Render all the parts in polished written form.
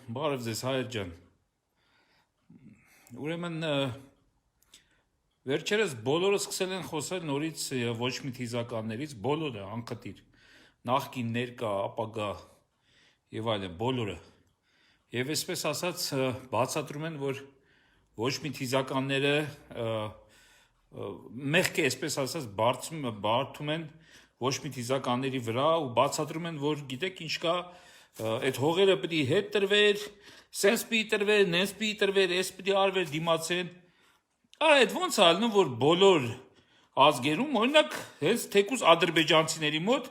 Բարև ձեզ հայր ջան։ Ուրեմն վերջերս բոլորը սկսել են խոսել նորից ոչ մի թիզականներից, բոլորը անխտիր, նախկին, ներկա, ապագա եւ այլն, բոլորը։ Եվ այսպես ասած բացատրում են, որ ոչ մի թիզականները մեղք է, այսպես ասած, բարդում են ոչ մի թիզականների վրա ու բացատրում են, որ գիտեք ինչ կա, այդ հողերը պիտի հետ տրվեր, սենց պիտի տրվեր, նենց պիտի տրվեր, ես պիտի արվեր դիմացեն։ Այդ ոնց ալնում, որ բոլոր ազգերում, օրինակ, հենց թեկուզ ադրբեջանցիների մոտ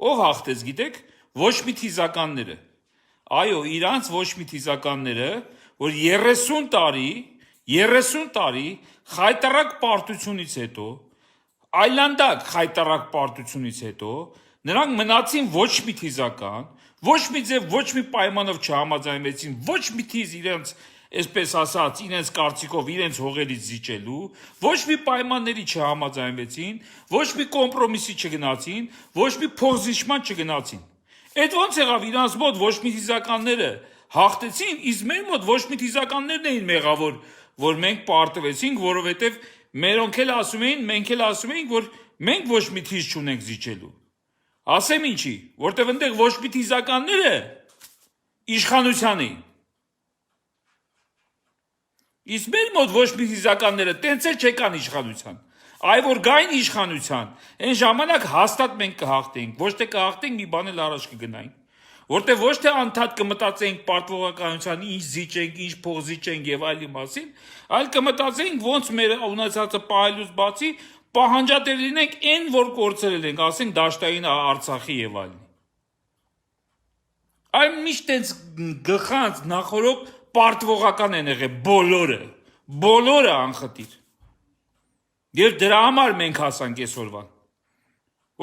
ով հաղթեց, գիտեք, ոչ մի թիզականները։ Այո, իրանց ոչ մի թիզականները, որ 30 տարի խայտարակ պարտությունից հետո, այլանդակ խայտարակ պարտությունից հետո, նրանք մնացին ոչ մի թիզական, ոչ մի ձև, ոչ մի պայմանով չհամաձայնվեցին, ոչ մի թիզ իրենց, այսպես ասած, իրենց կարծիքով, իրենց հողերից զիջելու, ոչ մի պայմանների չհամաձայնվեցին, ոչ մի կոմպրոմիսի չգնացին, ոչ մի փոխզիջման չգնացին։ Այդ ոնց եղավ իրանց մոտ ոչ մի թիզականները հաղթեցին, իսկ մեր մոտ ոչ մի թիզականներն էին մեղավոր, որ մենք պարտվեցինք, որովհետև մերոնք էլ ասում էին, մենք էլ ասում էինք, որ մենք ոչ մի թիզ չունենք զիջելու։ Ասեմ ինչի, որտեվ ընդեղ ոչ մի թիզականները իշխանության էին։ Իսկ մեր մոտ ոչ մի թիզականները տենց էլ չեկան իշխանության։ Այ որ գային իշխանության, այն ժամանակ հաստատ մենք կհաղթեինք, ոչ թե կհաղթեինք, մի բան էլ առաջ կգնայինք։ Որտեվ ոչ թե անդադ կմտածեինք պարտվողականության ինչ զիջենք, ինչ փող զիջենք եւ այլի մասին, այլ կմտածեինք ոնց մեր ունեցածը պահելուց բացի պահանջատեր լինենք այն, որ կորցրել ենք, ասենք Դաշտային Արցախի եւ այլն։ Այլ միշտ այնց գլխանց նախորոք պարտվողական են եղել բոլորը անխտիր։ Եվ դրա համար մենք հասանք այսօրվան։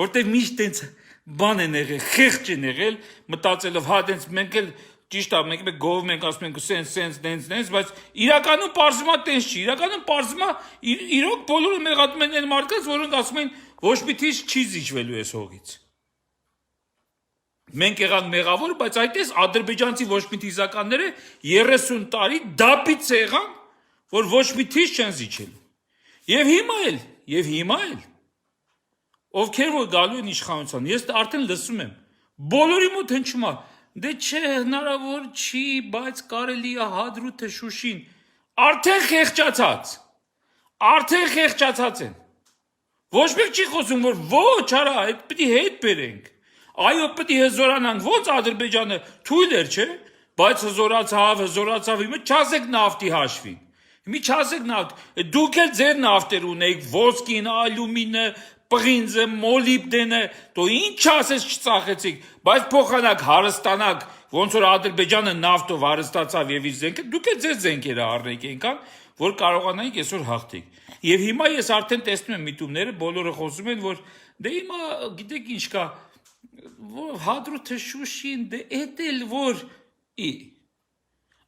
Որտեվ միշտ այնց բան են եղել, խեղճ են եղել, մտածելով, հա դենց մենք էլ ճիշտ է, մենք գով մենք ասում ենք սենց, դենց, բայց իրականում պարզումա տենց չի, իրականում պարզումա իրոք բոլորը մեղադրում են այն մարդկանց, որոնք ասում են ոչ մի թիզ չի զիջվելու այս հողից։ Մենք եղանք մեղավոր, բայց այդպես ադրբեջանցի ոչ մի թիզականները 30 տարի դապից եղան, որ ոչ մի թիզ չեն զիջելու։ Եվ հիմա էլ ովքեր որ գալու են իշխանության, ես արդեն լսում եմ, բոլորի մոտ հնչում է, դե չէ, հնարավոր չի, բայց կարելի է Հադրութը Շուշին, արդեն խեղճացած են, ոչ մեկ չի խոսում, որ ոչ արա, այդ պիտի հետ բերենք, այո պիտի հզորանանք, ոնց Ադրբեջանը թույլ էր, չէ, բայց հզորացավ, հիմա չասեք նավթի հաշվին, Մի չասեք նավթ, դուք էլ ձեր նավթեր ունեիք, ոսկին, ալյումինը, պղինձը, մոլիբդենը, դու ինչ ասես չծախեցիք, բայց փոխանակ հարստանակ, ոնց որ Ադրբեջանը նավթով հարստացավ եւ իր զենքը, դուք էլ ձեր զենքերը առնեք այնքան, որ կարողանայիք այսօր հաղթեք։ Եվ հիմա ես արդեն տեսնում եմ միտումները, բոլորը խոսում են, որ դե հիմա գիտեք ինչ կա, Հադրութը Շուշին, դե էդ էլ որ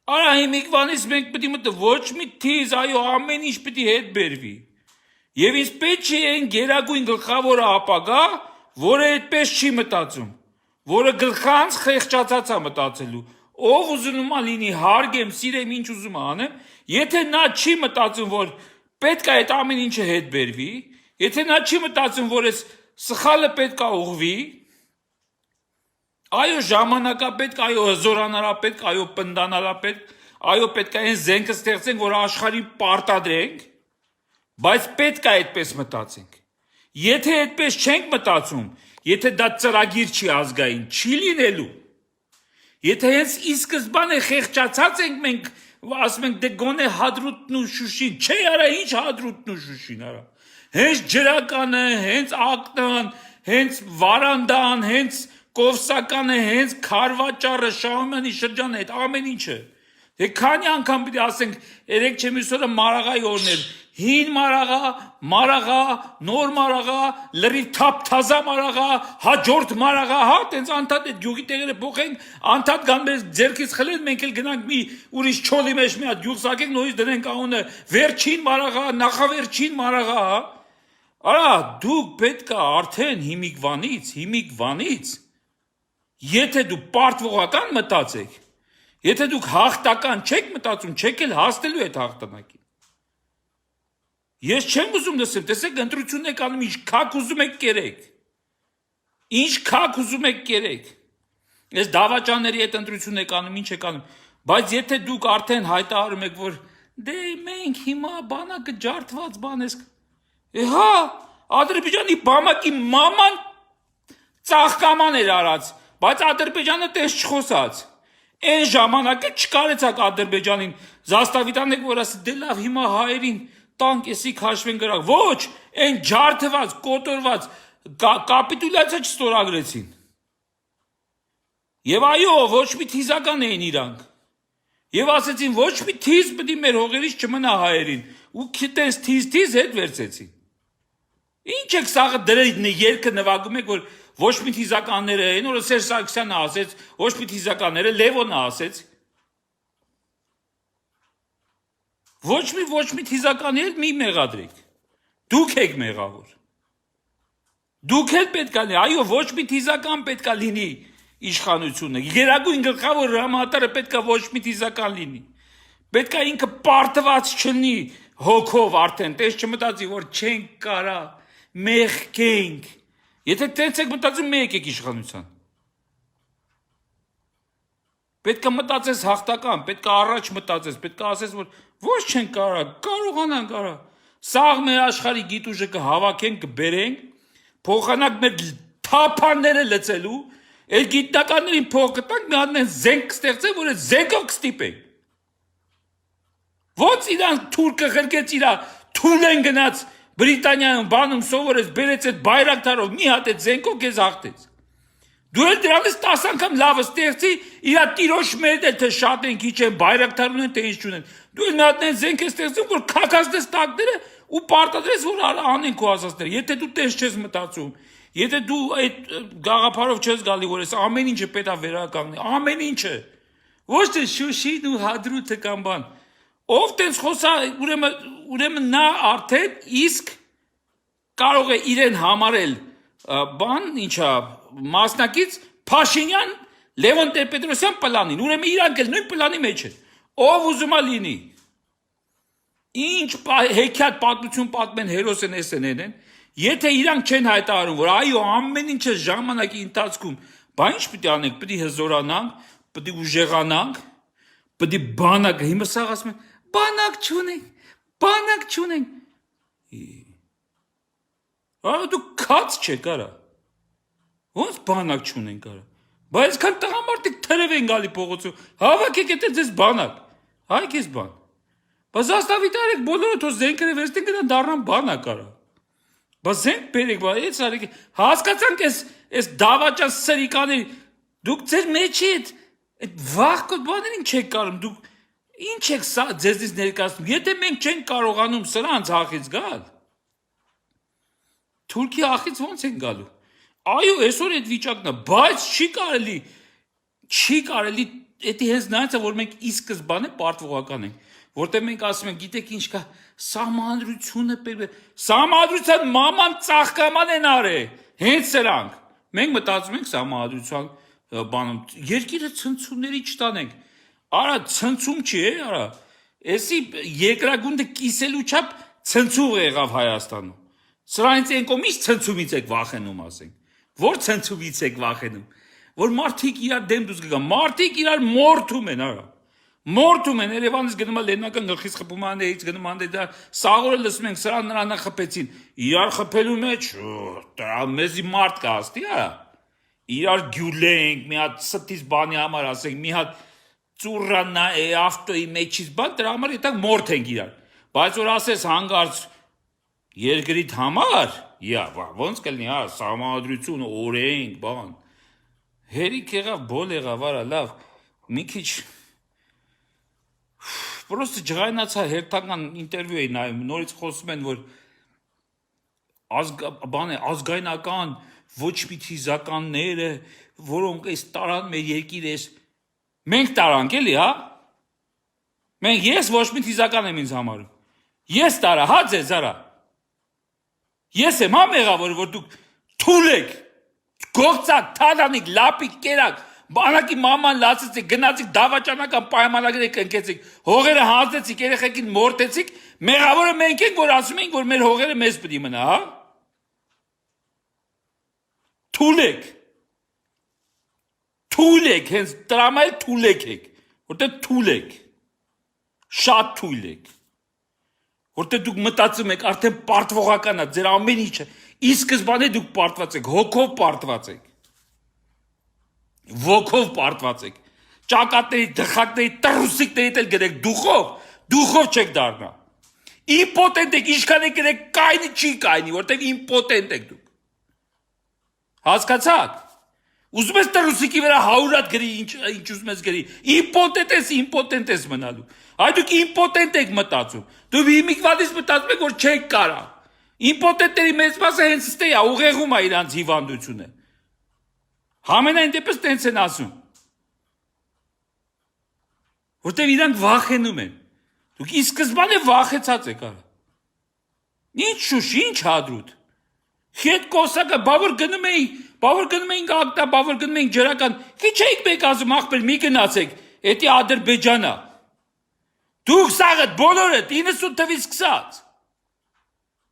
Արա հիմիկվանից մենք պիտի մտը ոչ մի թիզ, այո ամեն ինչ պիտի հետ բերվի։ Եվ ինձ պետք չի այն գերագույն գլխավորը ապագա, որը այդպես չի մտածում, որը գլխանց խեղճացած է մտածելու, ով ուզում է լինի հարգեմ, սիրեմ, ինչ ուզում է անեմ, եթե նա չի մտածում, որ պետք է այդ ամեն ինչը հետ բերվի, եթե նա չի մտածում, որ այս սխալը պետք է ուղղվի, այո ժամանակապետք, այո հզորանարապետք, այո պնդանարապետք, այո պետք է այն զենքը ստեղծենք, որ աշխարհին պարտադրենք, բայց պետք է այդպես մտածենք։ Եթե այդպես չենք մտածում, եթե դա ծրագիր չի ազգային, չի լինելու։ Եթե հենց ի սկզբանե խեղճացած ենք մենք, ասում ենք դե գոնե Հադրութն ու Շուշին, չէ արա ինչ Հադրութն ու Շուշին արա։ Հենց ջրականը, հենց ակտան, հենց վարանդան, հենց Կովսականը, հենց Քարվաճառը, Շահումյանի շրջանը, այդ ամեն ինչը։ Դե քանի անգամ պիտի ասենք, երեք չէ մյուս օրը Մարաղայի օրն էր, հին Մարաղա, նոր Մարաղա, լրիվ թափ-թազա Մարաղա, հաջորդ Մարաղա, հա, տենց անդադ այդ գյուղի տեղերը փոխենք, անդադ գան մեր ձեռքից խլեն, մենք էլ գնանք մի ուրիշ չոլի մեջ մի հատ գյուղ սակենք, նորից դնենք անունը վերջին Մարաղա, նախավերջին Մարաղա, հա։ Արա, դուք պետք է արդեն հիմիկվանից Եթե դու պարտվողական մտածեք, Եթե դուք հաղթական չեք մտածում, չեք էլ հասնելու այդ հաղթանակին։ Ես չեմ ուզում լսեմ, տեսեք ընտրությունն եք անում, ինչ քակ ուզում եք կերեք։ Ինչ քակ ուզում եք կերեք։ Ես դավաճանների այդ ընտրությունն եք անում, ինչ եք անում։ Բայց եթե դուք արդեն հայտարարում եք, որ դե մենք հիմա բանակը ջարդված բան ես։ Հա, Ադրբեջանի բամակի մաման ծաղկաման էր արած, բայց Ադրբեջանը տես չխոսած։ Այն ժամանակը չկարեցաք Ադրբեջանին զաստավիտանեք, որ ասի դե լավ հիմա հայերին տանկ էսի քաշվեն գրակ։ Ոչ, այն ջարդված, կոտորված կապիտուլյացիա չստորագրեցին։ Եվ այո, ոչ մի թիզական էին իրանք։ Եվ ասեցին ոչ մի թիզ պետք է մեր հողերից չմնա հայերին։ Ու քիթես թիզ հետ վերցեցին։ Ինչ եք սաղը դրել երկը նվագում եք, որ ոչ մի թիզականները են, որ Սերժ Սարգսյանը ասեց, ոչ մի թիզականները Լևոնը ասեց։ Ոչ մի թիզականի էլ մի մեղադրեք։ Դուք եք մեղավոր։ Դուք էլ պետք է լինի, այո, ոչ մի թիզական պետք է լինի իշխանությունը։ Գերագույն գլխավոր հրամանատարը պետք է ոչ մի թիզական լինի։ Պետք է ինքը պարտված չլինի հոգով արդեն, տես չմտածի, որ չենք կարա, մեղքենք։ Եթե տենց եք մտածում, մեկ եք իշխանության։ Պետք է մտածես հաղթական, պետք է առաջ մտածես, պետք է ասես, որ ոչ չենք կարա, կարողանանք կարա։ Սաղ մեր աշխարհի գիտուժը կհավաքենք, կբերենք, փոխանակ մեր թափանները լցելու, այդ գիտնականներին փող կտանք, մի հատ զենք կստեղծենք, որ այդ զենքով կստիպենք։ Ոնց իրան թուրքը խրկեց իրա թուլեն գնաց Բրիտանիայում բանում սովորեց, բերեց այդ բայրակտարով, մի հատ այդ զենքով քեզ հաղթեց։ Դու էլ դրանից 10 անգամ լավը ստեղծի, իրա տիրոջ մեր էլ թե շատ են քիչ են, բայրակտար ունեն, թե ինչ չունեն։ Դու էլ մի հատ զենք ես ստեղծում, որ քակազդես տակները ու պարտադրես, որ անեն քո ասածները։ Եթե դու տես չես մտածում, եթե դու այդ գաղափարով չես գալի, որ այս ամեն ինչը պետք է վերականգնի, ամեն ինչը։ Ոչ թե Շուշին ու Հադրութը կամ բան։ Ով տենց խոսա, ուրեմն նա արդեն իսկ կարող է իրեն համարել բան, ինչա, մասնակից Փաշինյան, Լևոն Տեր-Պետրոսյան պլանին, ուրեմն իրանք էլ նույն պլանի մեջ են, ով ուզում է լինի, ինչ հեքիաթ պատմություն պատմեն հերոս են են, եթե իրանք չեն հայտարարում, որ այո, ամեն ինչը ժամանակի ընթացքում, բա ինչ պիտի անենք, պիտի հզորանանք, պիտի ուժեղանանք, պիտի բանակը, հիմա սաղ ասում են, բանակ չունենք, դու կաց չեք արա, ոնց բանակ չունենք արա, բայց կան տղամարդիկ թրև են գալի փողոցում, հավաքեք եթե ձեզ բանակ, հայք ես բան, բայց աստավիտ արեք բոլորը թո զենքերը վերցնեն գնան դառնան բանակ արա, բայց զենք բերեք, բայց արեք, հասկացանք այս դավաճան սրիկանի, դուք ձեր մեջի այդ վաղկոտ բաներին չեք կարում, դուք ինչ եք սա ձեզնից ներկայացնում, եթե մենք չենք կարողանում սրանց ախից գալ, Թուրքի ախից ոնց են գալու, այո, այսօր այդ վիճակն է, բայց չի կարելի, էդի հենց նայած է, որ մենք ի սկզբանե պարտվողական ենք, որտեղ մենք ասում ենք, գիտեք ինչ կա, սահմանադրությունը սահմանադրության մաման ծաղկաման են արել, հենց սրանք, մենք մտածում ենք սահմանադրության բանում, երկիրը ցնցումների չտանենք, արա ցնցում չի, արա, էսի երկրագունդը կիսելու չափ ցնցուղ եղավ Հայաստանում, սրանից են կոմից ցնցումից եք վախենում, ասենք, որ ցնցումից եք վախենում, որ մարդիկ իրար դեմ դուս կգան, մարդիկ իրար մորթում են, արա, մորթում են, Երևանից գնում է Լեննական գլխից խփում անեից գնում անե դա սաղորը լսում ենք, սրան նրան խփեցին, իրար խփելու մեջ, դրա մեզի մարդ կա աստի, արա, իրար գյուլենք, մի հատ ստից բանի համար ասենք, մի հատ ծուրրանա է ավտոյի մեջից բան, դրա համար ետակ մորթ ենք իրար, բայց որ ասես հանգարց երկրիդ համար, ոնց կլնի, սահմանադրություն, օրենք, բան, հերիք եղավ, բոլ եղավ, արա, լավ, մի քիչ, պրոստը ջղայնացա հերթական ինտերվյու էի նայում, նորից խոսում են, որ ազգայնական ոչ մի թիզականները, որոնք այս տարան մեր երկիր ես, մենք տարանք էլի, հա, մենք ես ոչ մի թիզական եմ ինձ համարում, ես տարա, հա ձեզ արա, ես եմ հա մեղավոր, որ դուք թուլ եք, գողցակ, թադանիկ, լապիկ, կերակ, բանակի մաման լացեցիք, գնացիք դավաճանական պայմանագրեր կնքեցիք, հողերը հանձնեցիք, երեխեքին մորտեցիք, մեղավորը մենք ենք, որ ասում ենք, որ մեր հողերը մեզ պիտի մնա, հա։ Թույլ եք, հենց տրամայել թույլ եք, որտեղ թույլ եք, շատ թույլ եք, որտեղ դուք մտածում եք, արդեն պարտվողական է, ձեր ամեն ինչը, ի սկզբանե դուք պարտված եք, հոգով պարտված եք, ոգով պարտված եք, ճակատների, դխակների, տրուսիկների էլ գրեք, դուխով չեք դառնա, իմպոտենտ եք, ինչքան եք գրեք, կայնի չի կայնի, որտեղ իմպոտենտ եք դուք, հասկացաք, ուզում ես տրուսիկի վրա 100 գրի, ինչ ուզում ես գրի, իմպոտենտ ես մնալու, այ դուք իմպոտենտ եք մտածում, դու հիմիկվանից մտածում եք, որ չեք կարա, իմպոտենտների մեծ մասը հենց ստե է, ուղեղում է իրանց հիվանդությունը, համենայն դեպս տենց են ասում, որտեղ իրանք վախենում են, դուք ի սկզբանե վախեցած եք արա, ինչ շուշ, ինչ հադրուտ, Հետ կոսակը, բավոր գնում էինք ակտա, բավոր գնում էինք ջրական, քիչ էիք մեկ ասում, ախպեր, մի գնացեք, էտի Ադրբեջանա, դուք սաղըտ, բոլորըտ, 90 թվից սկսած,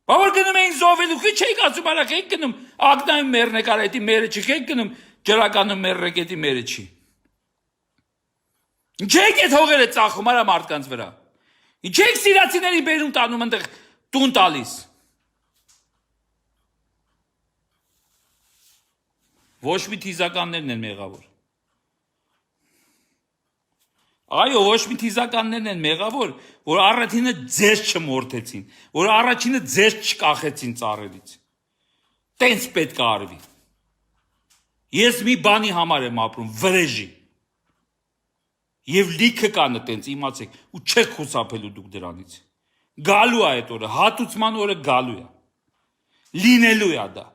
բավոր գնում էինք զովելու, քիչ էիք ասում, արակ էինք գնում, ակտայում մերն եք արա, էտի մերը չի, էինք գնում, ջրականում մերն եք, էտի մերը չի, ինչ էիք էտ հողերը ծախում, արա մարդկանց վրա, ինչ էիք սիրացիների բերում տանում ընդեղ տուն տալիս, Ոչ մի թիզականներն են մեղավոր, այո, ոչ մի թիզականներն են մեղավոր, որ առաջինը ձեզ չմորթեցին, որ առաջինը ձեզ չկախեցին ծառերից, տենց պետք է արվի, ես մի բանի համար եմ ապրում, վրեժի, և լիքը կանը տենց իմացեք, ու չեք խուսափելու դուք դրանից, գալու է այդ օրը, հատուցման օրը գալու է, լինելու է դա,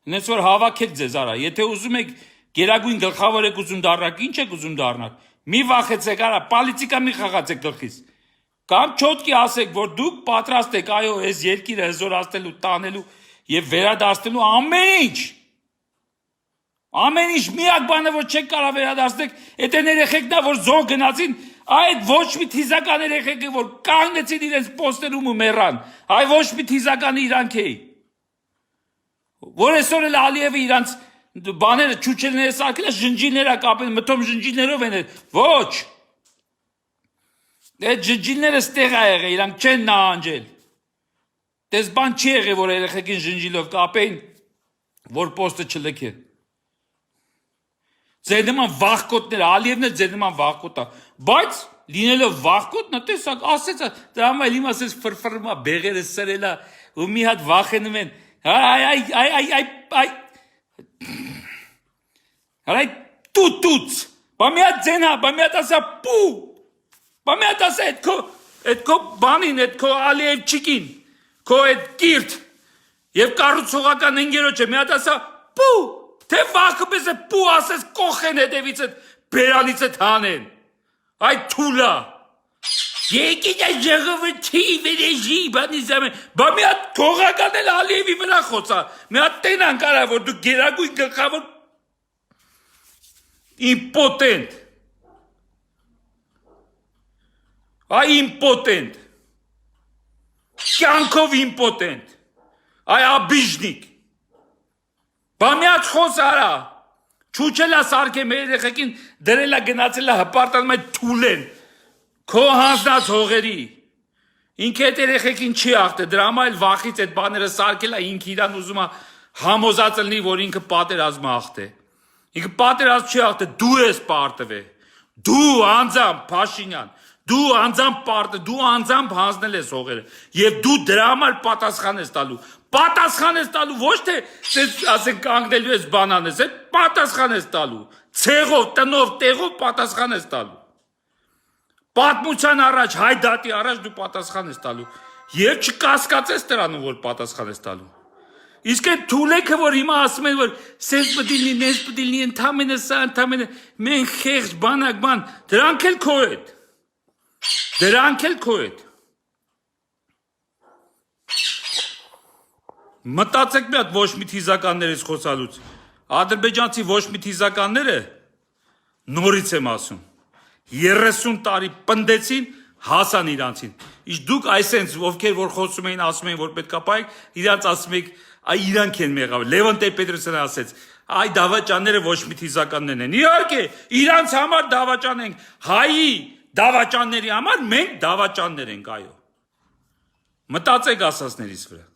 Նենց որ հավաքեք ձեզ արա, եթե ուզում եք գերագույն գլխավոր եք ուզում դառնալ, ինչ եք ուզում դառնալ, մի վախեցեք արա, պալիցիկա մի խաղացեք գլխից, կամ չոտքի ասեք, որ դուք պատրաստ եք, այո, այս երկիրը հզորացնելու, տանելու և վերադարձնելու ամեն ինչ, միակ բանը, որ չեք կարող վերադարձնեք, էդ են երեխեքն է, որ զոհ գնացին, այդ ոչ մի թիզական երեխեք է, որ կանգնեցին իրենց պոստերում ու մեռան, այ ոչ մի թիզականի իրանք էի, որ այսօր էլ Ալիևը իրանց բաները չուչելները սարքել է, ժնջիլները կապել, մտում ժնջիլներով են, ոչ, այդ ժնջիլները ստեղ է եղել, իրանք չեն նահանջել, տես բան չի եղել, որ երեխեքին ժնջիլով կապեին, որ պոստը չլքեն, ձեր նման վախկոտներ, Ալիևն է ձեր նման վախկոտ է, բայց լինելով վախկոտ, նա տեսակ, ասեց, դրա համար իմ ասեց ֆրֆրում է, բեղերը սրել է, ու մի հատ վախենում են, Ai, tutuț, bă-mi-a țena, bă-mi-a tasa pu, bă-mi-a tasa et ko banin, et ko Aliyev çikin, ko et girt, ev կառուցողական ընկերոջը մի հատ ասա պու, թե վախը պես է պու ասես կոխեն հետևից է բերանից է հանեն, այ թուլա, Եկին այս ժողովրդի վրեժի բանից ամեն, բա մի հատ թողական էլ Ալիևի վրա խոսա, մի հատ տենան կարա, որ դու գերագույն գլխավոր իմպոտենտ, այ իմպոտենտ, կյանքով իմպոտենտ, այ աբիժնիկ, բա մի հատ խոս արա, չուչելա սարք է մեր երեխեքին դրելա գնացելա հպարտանում այդ թուլեն, Քո հանձնած հողերի, ինքը այդ երեխեքին չի աղտե, դրա համար էլ վախից այդ բաները սարքել է, ինքը իրան ուզում է համոզած լինի, որ ինքը պատերազմ աղտե, ինքը պատերազմ չի աղտե, դու ես պարտվել, դու անձամբ Փաշինյան, դու անձամբ պարտը, դու անձամբ հանձնել ես հողերը, և դու դրա համար պատասխան ես տալու, ոչ թե ասենք կանգնելու ես բանան ես, պատասխան ես տալու, ցեղով, տնով, տեղով պատասխան ես տալու, Պատմության առաջ, հայդատի առաջ դու պատասխան ես տալու, և չկասկածես դրանում, որ պատասխան ես տալու, իսկ այդ թուլեքը, որ հիմա ասում են, որ սենց պտի լինի, նենց պտի լինի, ընդամենը սա, ընդամենը, մենք խեղճ, բանակ, բան, դրանք էլ քո հետ, Մտածեք մի հատ ոչ մի թիզականներից խոսալուց։ Ադրբեջանցի ոչ մի թիզականները նորից եմ ասում 30 տարի պնդեցին հասան իրանցին։ Իսկ դուք այսենց ովքեր որ խոսում էին ասում էին որ պետքա պայեք, իրանց ասում եք այ իրանք են մեղավոր։ Լևոն Տեր-Պետրոսյանը ասեց այ դավաճանները ոչ մի թիզականներն են։ Իհարկե, իրանց համար դավաճան ենք, հայի դավաճանների համար մենք դավաճաններ ենք, այո։ Մտածեք ասածներից վրա։